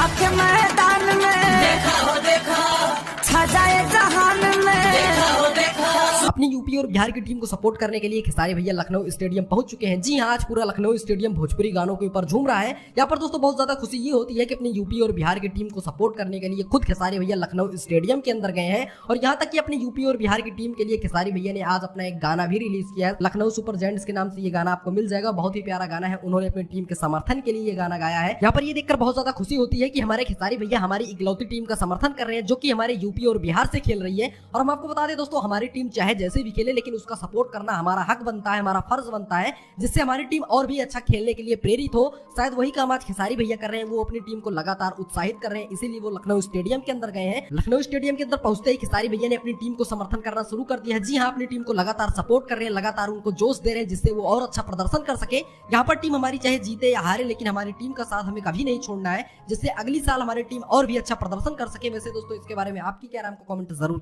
आके मैदान में देखा हो देखा, छा जाए जहान में। देखा हो देखा। अपनी यूपी और बिहार की टीम को सपोर्ट करने के लिए खेसारी भैया लखनऊ स्टेडियम पहुंच चुके हैं। जी हां, आज पूरा लखनऊ स्टेडियम भोजपुरी गानों के ऊपर झूम रहा है। यहाँ पर दोस्तों बहुत ज्यादा खुशी ये होती है कि अपनी यूपी और बिहार की टीम को सपोर्ट करने के लिए खुद खेसारी भैया लखनऊ स्टेडियम के अंदर गए हैं। और यहाँ तक कि अपनी यूपी और बिहार की टीम के लिए खेसारी भैया ने आज अपना एक गाना भी रिलीज किया है। लखनऊ सुपर जायंट्स के नाम से ये गाना आपको मिल जाएगा। बहुत ही प्यारा गाना है। उन्होंने अपनी टीम के समर्थन के लिए ये गाना गाया है। यहाँ पर ये देखकर बहुत ज्यादा खुशी होती है कि हमारे खेसारी भैया हमारी इकलौती टीम का समर्थन कर रहे हैं, जो कि हमारे यूपी और बिहार से खेल रही है। और हम आपको बता दें दोस्तों, हमारी टीम चाहे जैसे भी खेले, लेकिन उसका सपोर्ट करना हमारा हक बनता है, हमारा फर्ज बनता है, जिससे हमारी टीम और भी अच्छा खेलने के लिए प्रेरित हो। शायद वही काम आज खेसारी भैया कर रहे हैं। वो अपनी टीम को लगातार उत्साहित कर रहे हैं, इसीलिए वो लखनऊ स्टेडियम के अंदर गए हैं। लखनऊ स्टेडियम के अंदर पहुंचते ही खेसारी भैया ने अपनी टीम को समर्थन करना शुरू कर दिया है। जी हाँ, अपनी टीम को लगातार सपोर्ट कर रहे हैं, लगातार उनको जोश दे रहे हैं, जिससे वो और अच्छा प्रदर्शन कर सके। यहाँ पर टीम हमारी चाहे जीते या हारे, लेकिन हमारी टीम का साथ हमें कभी नहीं छोड़ना है, जिससे अगली साल हमारी टीम और भी अच्छा प्रदर्शन कर सके। वैसे दोस्तों, इसके बारे में आपकी क्या राय, हमको कमेंट जरूर